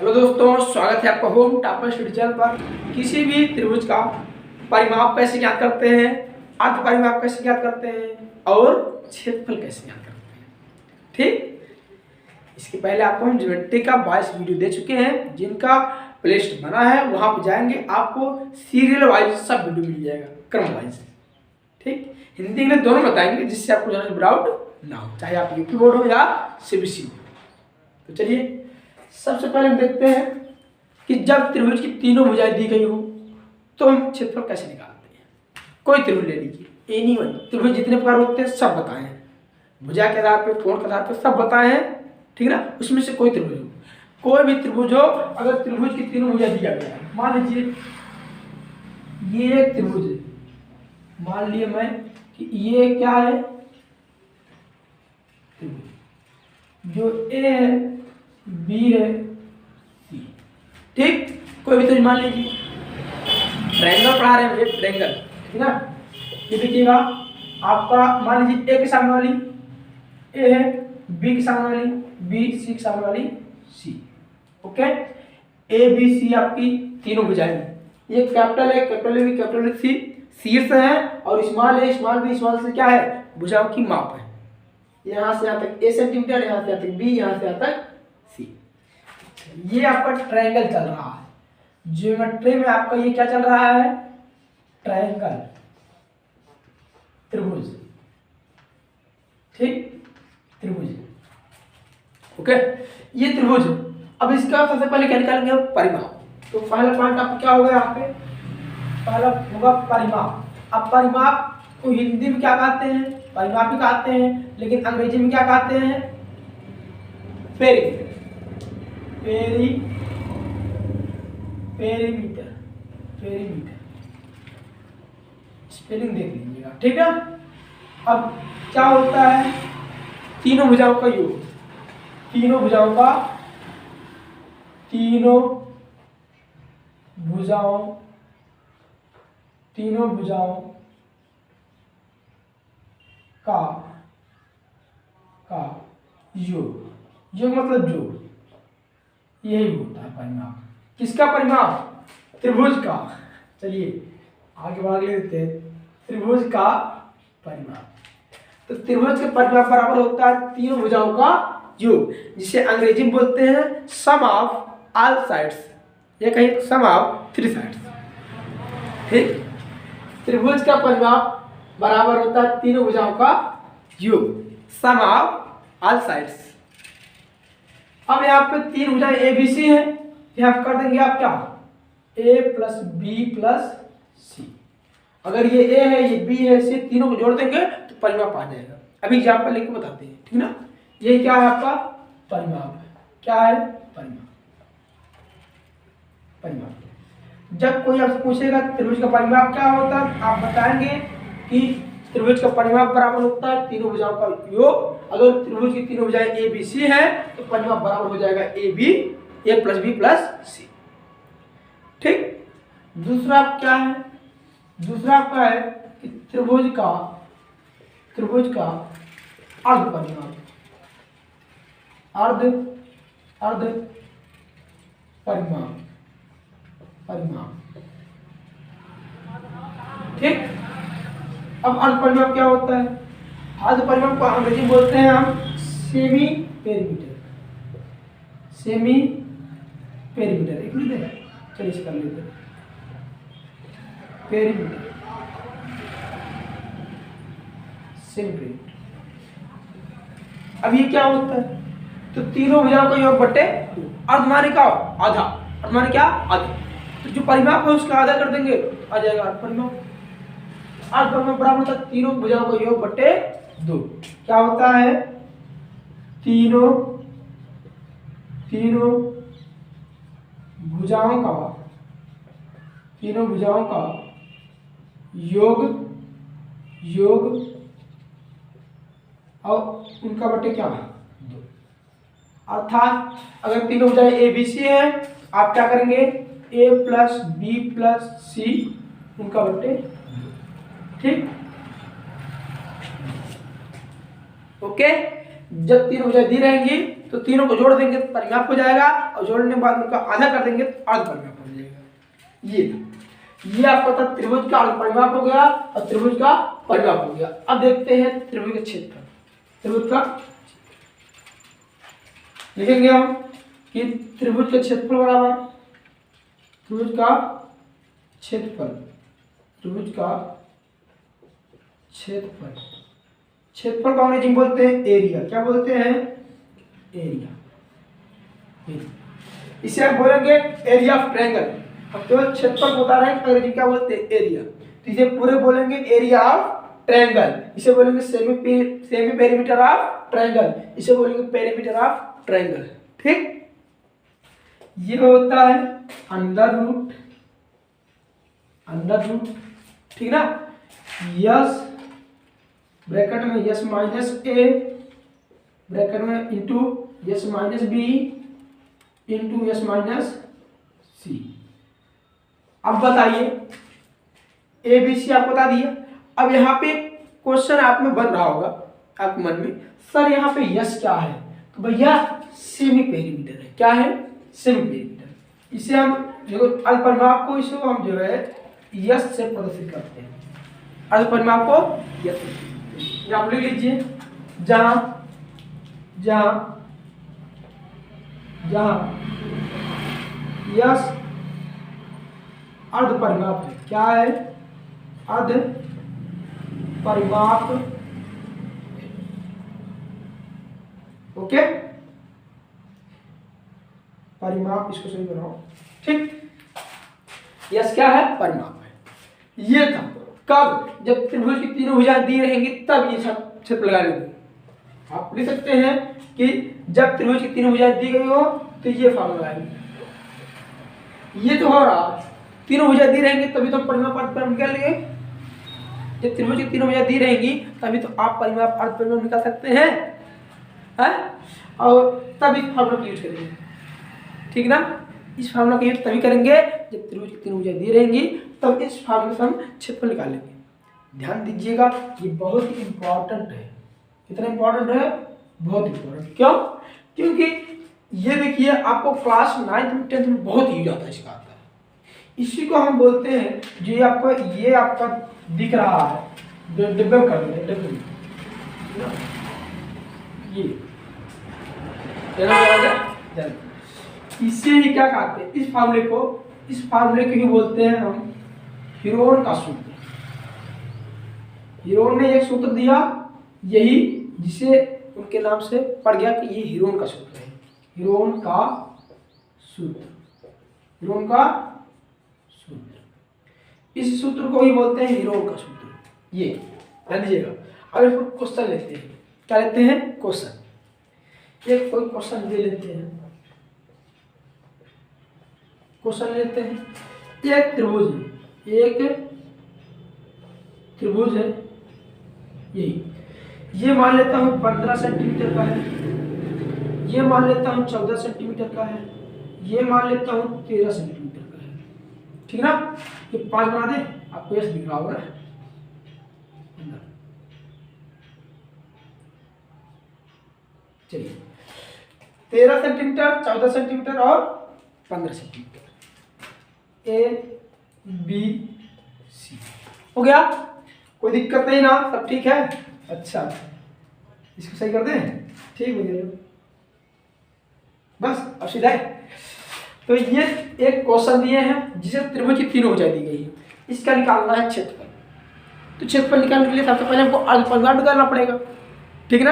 Hello दोस्तों, स्वागत है आपका होम टॉपर स्टडी चैनल पर। किसी भी त्रिभुज का परिमाप कैसे ज्ञात करते हैं, अर्ध परिमाप कैसे ज्ञात करते हैं और क्षेत्रफल कैसे ज्ञात करते हैं। ठीक, इसके पहले आपको हम ज्योमेट्री का 22 वीडियो दे चुके हैं, जिनका प्लेलिस्ट बना है। वहां पर जाएंगे, आपको सीरियल वाइज सब वीडियो मिल जाएगा, क्रम वाइज। ठीक, हिंदी इंग्लिश दोनों बताएंगे, जिससे आपको ज़्यादा डाउट ना हो, चाहे आप यूपी बोर्ड हो या सीबीएसई हो। तो चलिए सबसे पहले हम देखते हैं कि जब त्रिभुज की तीनों भुजाएं दी गई हो तो हम क्षेत्रफल कैसे निकालते हैं। कोई त्रिभुज ले लीजिए, एनी वन। त्रिभुज जितने प्रकार होते हैं सब बताए हैं, भुजा के आधार पे, कोण के आधार पे सब बताए हैं। ठीक है ना, उसमें से कोई त्रिभुज हो, कोई भी त्रिभुज हो, अगर त्रिभुज की तीनों भुजाएं दिया गया है, मान लीजिए ये एक त्रिभुज है, मान लिए मैं कि ये क्या है, जो ए है, बी है, सी। ठीक, कोई भी त्रिभुज मान लीजिए, ट्रायंगल पढ़ा रहे हैं मुझे, ट्रायंगल। ठीक ना, ये देखिएगा आपका, मान लीजिए ए के सामने वाली ए है, बी के सामने वाली बी, सी के सामने वाली सी। ओके, ए बी सी आपकी तीनों भुजाएं, ये कैपिटल है, capital A B, capital A C शीर्ष है, और small A, small B, small C क्या है, भुजाओं की माप है। यहाँ से यहाँ तक ए सेंटीमीटर, यहाँ से यहाँ तक बी, यहाँ से यहाँ तक सी। ये आपका ट्रायंगल चल रहा है ज्योमेट्री में, आपका ये क्या चल रहा है, ट्रायंगल, त्रिभुज। ठीक, त्रिभुज। ओके, ये त्रिभुज। अब इसका सबसे पहले क्या निकालेंगे, परिमाप। तो पहला पॉइंट आपको क्या होगा, यहाँ पे पहला होगा परिमाप। अब परिमाप को हिंदी में क्या कहते हैं, परिमाप ही कहते हैं, लेकिन अंग्रेजी में क्या कहते हैं, पेरीमीटर। पेरीमीटर, पेरीमीटर स्पेलिंग देख लीजिएगा। ठीक है, अब क्या होता है, तीनों भुजाओं का योग, तीनों भुजाओं का, तीनों भुजाओं का योग, योग मतलब जोड़, यही होता है परिमाप। किसका परिमाप, त्रिभुज का। चलिए आगे बढ़ लेते हैं, त्रिभुज का परिमाप। तो त्रिभुज के परिमाप बराबर होता है तीनों भुजाओं का योग, जिसे अंग्रेजी में बोलते हैं सम ऑफ ऑल साइड्स, या कहीं सम ऑफ थ्री साइड्स। ठीक, त्रिभुज का परिमाप बराबर होता है तीनों भुजाओं का योग, सम ऑफ ऑल साइड्स। अब यहाँ पे तीन भुजाएं ए बी सी है, यहाँ कर देंगे आप क्या, ए प्लस बी प्लस सी। अगर ये ए है, ये बी है, सी, तीनों को जोड़ देंगे तो परिमाप आ जाएगा। अभी एग्जाम्पल लेके बताते हैं। ठीक ना, ये क्या है आपका परिमाप, क्या है परिमाप। परिमाप, जब कोई आपसे पूछेगा त्रिभुज का परिमाप क्या होता है, आप बताएंगे कि त्रिभुज का परिमाप बराबर होता है तीनों भुजाओं का योग। अगर त्रिभुज की तीनों भुजाएं ए बी सी है तो परिमाप बराबर हो जाएगा A B, A plus B plus C. ठीक, दूसरा क्या है, दूसरा आपका है कि त्रिभुज का अर्ध परिमाप, अर्ध परिमाप। ठीक, अब अर्ध परिमाप क्या होता है, अर्ध परिमाप को अंग्रेजी बोलते हैं हम सेमी पेरीमीटर। सेमी पेरीमीटर, एक मिनट है, चलिए इसे कर लेते हैं, पेरीमीटर, सेमी पेरीमीटर। अब ये क्या होता है, तो तीनों भुजाओं का योग बटे अर्ध माने का आधा, अर्ध माने क्या आधा, तो जो परिमाप है उसका आधा कर देंगे, आ जाएगा अर्ध परिमाप। अर्ध परिमाप बराबर होता है तीनों भुजाओं का योग बटे 2। क्या होता है, तीनों भुजाओं का योग और उनका बटे क्या 2। अर्थात अगर तीनों भुजाएं ए बी सी है, आप क्या करेंगे, ए प्लस बी प्लस सी, उनका बटे 2। ठीक, ओके, जब तीन भुजाएं दी रहेंगी तो तीनों को जोड़ देंगे तो परिमाप हो जाएगा, और जोड़ने के बाद उनका आधा कर देंगे तो अर्ध परिमाप हो जाएगा। ये आपका था त्रिभुज का अर्ध परिमाप हो गया और त्रिभुज का परिमाप हो गया। अब देखते हैं त्रिभुज का क्षेत्रफल। त्रिभुज का लिखेंगे हम कि त्रिभुज का क्षेत्रफल बराबर त्रिभुज का क्षेत्रफल, त्रिभुज का क्षेत्रफल, क्षेत्रफल को अंग्रेजी में बोलते हैं एरिया। क्या बोलते हैं? एरिया। इसे आप बोलेंगे एरिया ऑफ ट्रायंगल। अब केवल क्षेत्रफल बता रहे हैं, अंग्रेजी क्या बोलते हैं? एरिया। तो इसे पूरे बोलेंगे एरिया ऑफ ट्रायंगल। इसे बोलेंगे सेमी पेरीमीटर ऑफ ट्रायंगल। इसे बोलेंगे पेरीमीटर ऑफ ट्रायंगल। ठीक, ये होता है अंडर रूट, ठीक ना, यस ब्रैकेट में यस माइनस ए ब्रैकेट में into S minus B into S minus C. अब बताइए ए बी सी आपको बता दिया। अब यहाँ पे क्वेश्चन आप में बन रहा होगा आपके मन में, सर यहाँ पे यस क्या है? तो भैया सेमी पेरीमीटर है। क्या है? Semi perimeter. इसे हम जो अर्ध परिमाप को इसको हम जो है यस से प्रदर्शित करते हैं। अर्ध परिमाप को यस से आप लिख लीजिए, जहां जहां जहां यस अर्ध परिमाप है। क्या है? अर्ध परिमाप। ओके, परिमाप, इसको सही बनाओ। ठीक, यस क्या है? परिमाप है। ये था कब? जब त्रिभुज की तीनों भुजाएं दी रहेंगी तब ये सब क्षेत्र लगा लेंगे। आप लिख सकते हैं कि जब त्रिभुज की तीनों भुजाएं दी गई हो तो ये फॉर्मूला लगाएंगे। ये तो हो रहा, तीनों भुजाएं दी रहेंगी तभी तो परिमाप अर्ध परिमाप निकाल लेंगे। जब त्रिभुज की तीनों भुजाएं दी रहेंगी तभी तो आप परिमाप अर्ध परिमाप निकाल सकते हैं, और तभी फॉर्मूला का यूज करेंगे। ठीक ना, इस फार्मूला का यूज तभी करेंगे जब त्रिभुज की तीनों भुजाएं दी रहेंगी, तब इस फार्मूले से हम क्षेत्रफल निकालेंगे। ध्यान दीजिएगा, ये बहुत ही इंपॉर्टेंट है। कितना इंपॉर्टेंट है? बहुत इंपॉर्टेंट। क्यों? क्योंकि ये देखिए आपको क्लास 9th में 10th में बहुत यूज आता है, इसका आता है। इसी को हम बोलते हैं, जो ये आपका दिख रहा है, डिब्बे कर देंगे, डिब्बे ये इससे ही क्या कहते हैं? इस फार्मूले को ही बोलते हैं हम हीरोन का सूत्र। हीरोन ने एक सूत्र दिया, यही जिसे उनके नाम से पड़ गया कि ये हीरोन का सूत्र है। हीरोन का सूत्र, हीरोन का सूत्र, इस सूत्र को ही बोलते हैं हीरोन का सूत्र। ये ध्यान दीजिएगा। अब इसको क्वेश्चन लेते हैं। क्या लेते हैं? क्वेश्चन। एक कोई क्वेश्चन ले लेते हैं, क्वेश्चन लेते हैं। एक त्रिभुज है, एक त्रिभुज है, यही ये मान लेता हूँ 15 सेंटीमीटर का है, ये मान लेता हूँ 14 सेंटीमीटर का है, ये मान लेता हूँ 13 सेंटीमीटर का है। ठीक ना, ये 5 बना दे, आपको यस दिख रहा होगा। चलिए 13 सेंटीमीटर, 14 सेंटीमीटर और 15 सेंटीमीटर, ए बी सी हो गया। कोई दिक्कत नहीं ना, सब ठीक है। अच्छा, इसको सही कर दें। ठीक भैया, बस अब सीधा है। तो ये एक क्वेश्चन दिए हैं जिसे त्रिभुज की तीनों भुजाएं दी गई है, इसका निकालना है क्षेत्रफल। तो क्षेत्रफल निकालने के लिए सबसे पहले हमको अर्ध परिमाप निकालना पड़ेगा। ठीक ना,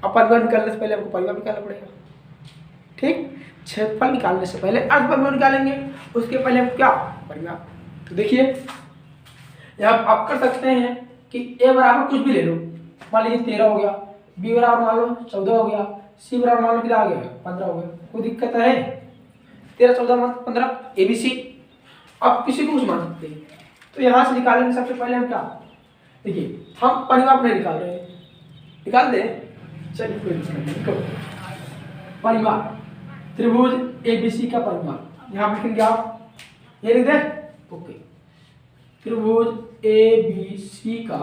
अब परिमाप निकालने से पहले हमको परिमाप निकालना पड़ेगा। ठीक, क्षेत्रफल निकालने से पहले अर्ध परिमाप निकालेंगे, उसके पहले हम क्या? परिमाप। तो देखिए यहाँ आप कर सकते हैं कि ए बराबर कुछ भी ले लो, मान लीजिए 13 हो गया, बी बराबर मान लो 14 हो गया, सी बराबर मान लो कितना आ गया? 15 हो गया। कोई दिक्कत है? 13, 14, 15 ए बी सी। आप किसी को कुछ मान सकते हैं। तो यहाँ से निकालेंगे सबसे पहले हम क्या? देखिए हम परिमाप नहीं निकाल रहे हैं, निकाल दें। चलिए कोई दिक्कत नहीं। परिमाप त्रिभुज एबीसी का परिमाप यहाँ लिखेंगे आप, ये लिख दें। ओके, त्रिभुज एबीसी का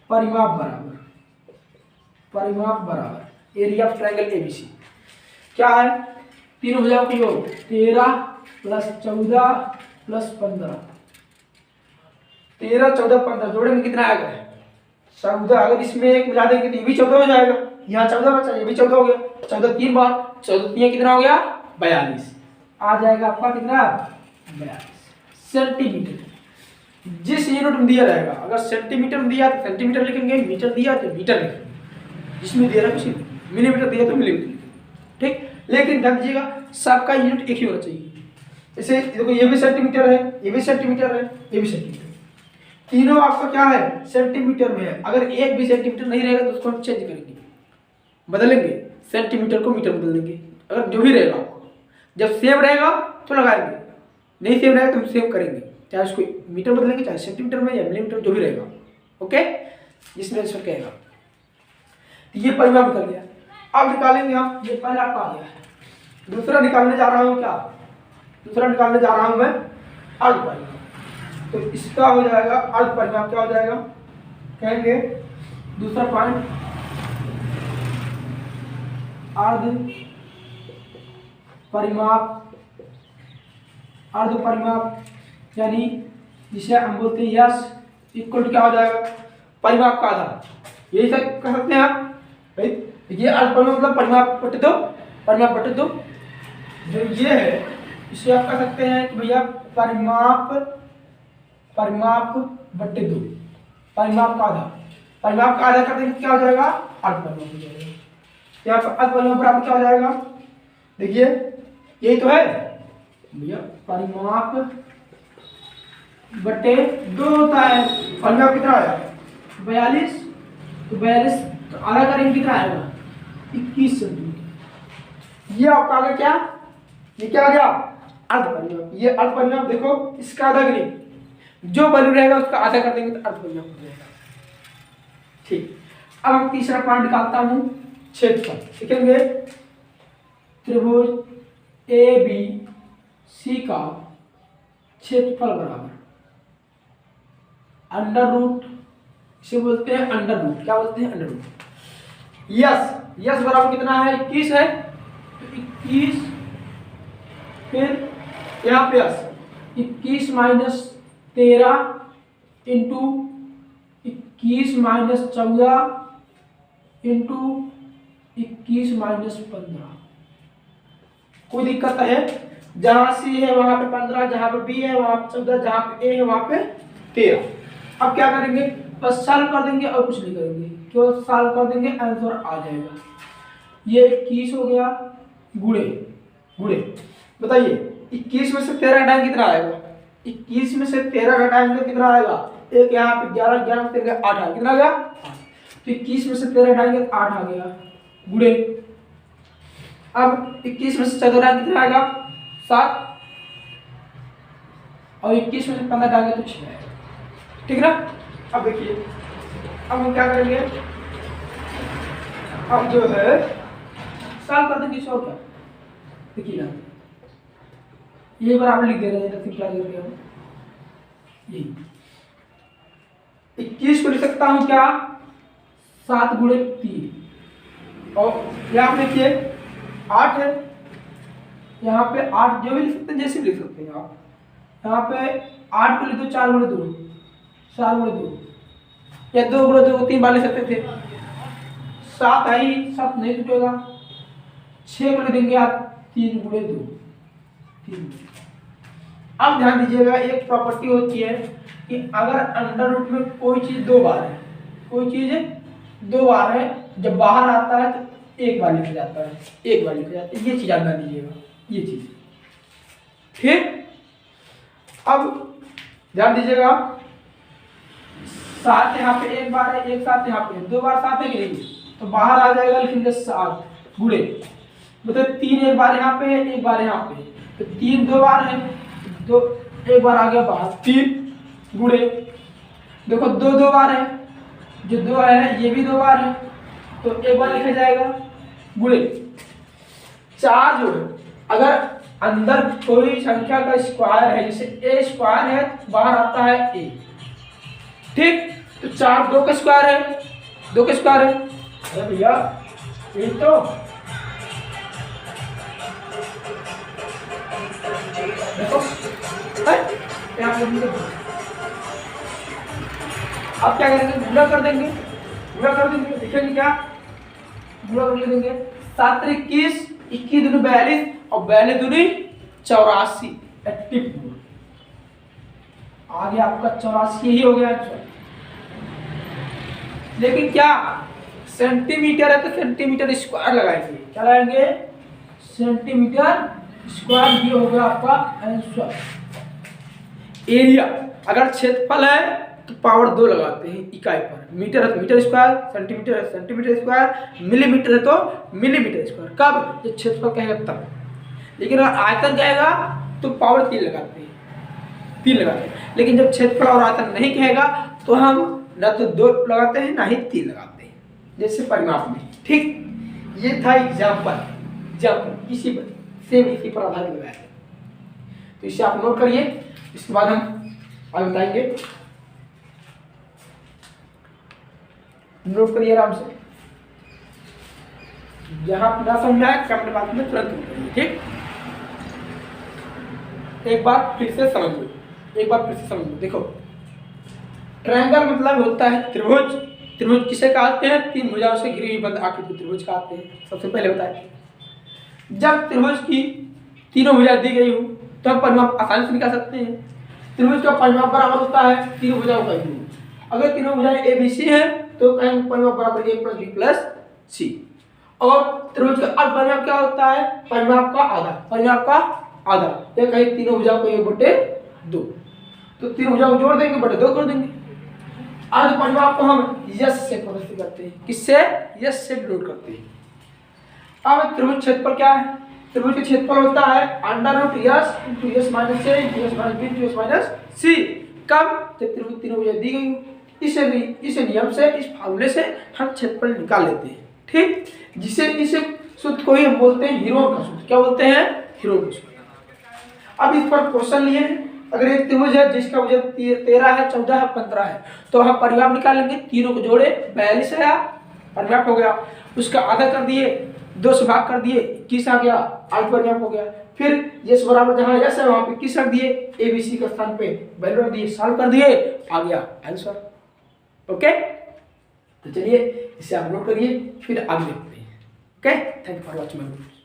परिमाप बराबर एरिया ऑफ ट्रायंगल ABC क्या है, तीनों भुजाओं का योग 13 + 14 + 15, 13 14 15 जोड़ेंगे कितना आएगा 14। अगर इसमें एक मिला देंगे तो ये भी 14 हो जाएगा, यहाँ 14 बचा, ये भी 14 हो गया, 14 3 बार, 14 3 कितना हो गया 42, आ जाएगा आपका कितना 42 सेंटीमीटर। जिस यूनिट में दिया रहेगा, अगर सेंटीमीटर में दिया तो सेंटीमीटर लिखेंगे, मीटर दिया तो मीटर लिखेंगे, जिसमें दिया रहा कुछ मिलीमीटर दिया तो मिलीमीटर, ठीक। लेकिन ध्यान दीजिएगा सबका यूनिट एक ही होना चाहिए। जैसे देखो ये भी सेंटीमीटर है, ये भी सेंटीमीटर है, ये भी सेंटीमीटर, तीनों आपका क्या है सेंटीमीटर में है। अगर एक भी सेंटीमीटर नहीं रहेगा तो उसको हम चेंज करेंगे, बदलेंगे, सेंटीमीटर को मीटर बदल देंगे। अगर जो भी रहेगा जब सेम रहेगा तो लगाएंगे, नहीं सेम रहेगा तो हम सेम करेंगे, चाहे उसको मीटर बदलेंगे चाहे सेंटीमीटर में या मिलीमीटर जो भी रहेगा, ओके। जिसमें आंसर क्या आएगा, ये परिमाप निकल गया। अब निकालेंगे हम, ये पहला आपका आ गया है, दूसरा निकालने जा रहा हूँ क्या, दूसरा निकालने जा रहा हूँ मैं अर्ध परिमाप। तो इसका हो जाएगा अर्ध परिमाप, क्या हो जाएगा कहेंगे दूसरा पॉइंट अर्ध परिमाप, अर्ध परिमाप यानी जिसे हम बोलते हैं यस इक्वल टू क्या हो जाएगा परिमाप का आधा, यही सब कह सकते हैं आप भाई। ये अर्ध परिमाप मतलब परिमाप बटे दो, परिमाप बटे दो, जो ये है इसे आप कह सकते हैं कि भैया परिमाप, परिमाप बटे दो, परिमाप का आधा, परिमाप का आधा कर देंगे क्या हो जाएगा अर्ध परिमाप हो जाएगा। यहाँ पर अर्ध परिमाप बराबर क्या हो जाएगा, देखिए यही तो है भैया परिमाप बटे 2 होता है। परिमाप कितना आया 42, तो 42 तो आधा करेंगे कितना आएगा 21 सेंटीमीटर। ये आपका आ गया क्या, ये क्या आ गया अर्ध परिमाप। ये अर्ध परिमाप देखो इसका आधा करेंगे, जो वैल्यू रहेगा उसका आधा कर देंगे तो अर्ध परिमाप हो जाएगा, ठीक। अब हम तीसरा पॉइंट निकालता हूं क्षेत्रफल, लिखेंगे त्रिभुज ABC का क्षेत्रफल बराबर अंडर रूट, इसे बोलते हैं अंडर रूट, क्या बोलते हैं अंडर रूट। यस यस बराबर कितना है 21 है, तो 21 फिर यहाँ पे yes 21 minus 13 into 21 minus 14 into 21 minus 15। कोई दिक्कत है, जहां सी है वहां पे 15, जहां पे बी है वहां पे 14, जहां पे ए है वहां पे 13। अब क्या करेंगे बस सॉल्व कर देंगे और कुछ नहीं करेंगे, क्यों सॉल्व कर देंगे आंसर आ जाएगा। ये 21 हो गया गुणे गुणे, बताइए 21 में से 13 घटाएंगे कितना आएगा, 21 में से 13 घटाएंगे कितना आएगा, एक यहाँ पे 11 11 में 13 8 आ, कितना आ गया, तो 21 में से 13 घटाएंगे तो 8 आ गया गुणे। अब 21 में से 14 कितना आएगा 7, और 21 में से 15 डालेंगे तो 6 आएगा, ठीक ना। अब देखिए अब हम क्या करेंगे, अब जो है सॉल्व कर देंगे और क्या, देखिए ना ये बराबर लिख दे रहे हैं, सिंपल करके हम ये 21 को लिख सकता हूं क्या 7 गुणे 3, और यहाँ पे देखिए 8 है, यहाँ पे 8 जो भी लिख सकते हैं जैसे भी लिख सकते हैं आप, यहाँ पे 8 को लिख दो 4 गुणे 2, 4 गुणे 2 या 2 गुणे 2 3 बार लिख सकते थे, 7 है ही 7 नहीं टूटेगा, 6 को लिख देंगे आप 3 गुणे 2 3। अब ध्यान दीजिएगा एक प्रॉपर्टी होती है कि अगर अंडर रूट में कोई चीज 2 बार है, कोई चीज 2 बार है, जब बाहर आता है तो एक बार लिखा जाता है, एक बार लिखा जाता है, ये चीज याद ना दीजिएगा, ये चीज। फिर अब ध्यान दीजिएगा 7 यहाँ पे एक बार है, एक 7 यहाँ पे 2 बार 7 है कि नहीं, तो बाहर आ जाएगा लिखेंगे 7 गुणे, मतलब 3 एक बार यहाँ पे एक बार यहाँ पे, तो 3 2 बार है, 2 एक बार आ गया बाहर 3 गुणे, देखो 2 2 बार है, जो 2 है ये भी 2 बार है तो एक बार लिखा जाएगा गुणे। 4 जो है अगर अंदर कोई संख्या का स्क्वायर है, जैसे ए स्क्वायर है बाहर आता है ए, ठीक, तो 4 2 का स्क्वायर है, 2 का स्क्वायर है, अरे भैया यही तो। देखो यहाँ पे आप क्या करेंगे, गुणा कर देंगे, गुणा कर देंगे, देखेंगे क्या गुणा कर देंगे, 7 21, 21 दूनी 42 और 42 दूनी 84, 84 आ गया आपका 84 ही हो गया आंसर। लेकिन क्या सेंटीमीटर है तो सेंटीमीटर स्क्वायर लगाएंगे, क्या लगाएंगे, सेंटीमीटर स्क्वायर, ये होगा आपका आंसर। एरिया, अगर क्षेत्रफल है तो पावर 2 लगाते हैं इकाई पर, मीटर है तो मीटर स्क्वायर, सेंटीमीटर है सेंटीमीटर स्क्वायर, मिलीमीटर है तो मिलीमीटर स्क्वायर। कब, जब क्षेत्रफल कहेगा तब। लेकिन अगर आयतन कहेगा तो पावर 3 लगाते हैं, 3 लगाते हैं। लेकिन जब क्षेत्रफल और आयतन नहीं कहेगा तो हम न तो 2 लगाते हैं ना ही 3 लगाते हैं, जैसे परिमाप में। ठीक, ये था एग्जाम्पल, इसी पर सेम इसी पर आधारित लगाया है। तो इसे आप नोट करिए, इसके बाद हम आगे बताएंगे। नोट करिए आराम से, जहां ना समझा है कमेंट बॉक्स में तुरंत नोट करिए। ठीक, एक बार फिर से समझ लो, देखो ट्रायंगल मतलब होता है त्रिभुज। त्रिभुज किसे कहते हैं, 3 भुजाओं से घिरी हुई बंद आकृति त्रिभुज कहते हैं। सबसे पहले बताए, जब त्रिभुज की तीनों भुजा दी गई हो तो हम परिमाप आसानी से निकाल सकते हैं। त्रिभुज का परिमाप बराबर होता है तीनों भुजाओं का योग। अगर तीनों भुजाएं ए बी सी है तो कहेंगे परिमाप बराबर a + b + c। और त्रिभुज का अर्ध परिमाप क्या होता है, परिमाप का आधा, या कहीं तीनों भुजाओं का योग बटे 2। तो तीनों भुजाओं को जोड़ देंगे, बटे 2 कर देंगे। अर्ध परिमाप को हम यश से प्रदर्शित करते हैं, किससे, यश से डिनोट करते हैं। अब त्रिभुज क्षेत्रफल क्या है, त्रिभुज का क्षेत्रफल होता है √s × s - a × s - b × s - c। कब, जब त्रिभुज तीनों भुजाएं दी गई हो। इस नियम से, इस फार्मूले से हम क्षेत्रफल निकाल लेते हैं। ठीक, इस सूत्र को ही हम बोलते हैं हीरोन का सूत्र। क्या बोलते हैं, हीरोन का सूत्र। अब इस पर क्वेश्चन लिए, अगर एक त्रिभुज है जिसका वजन 13 है, 14 है, 15 है, तो हम परिमाप निकालेंगे, तीनों को जोड़े 42 है, परिमाप हो गया। उसका आधा कर दिए, 2 से भाग कर दिए, 21 आ गया, अर्ध परिमाप हो गया। फिर यस बराबर जहां यस है वहां पे 21 रख दिए, ए बी सी के स्थान पे वैल्यू रख दिए, सॉल्व कर दिए, आ गया आंसर। ओके, तो चलिए इसे आप नोट करिए, फिर आगे देखते हैं। Okay, thank you for watching my video.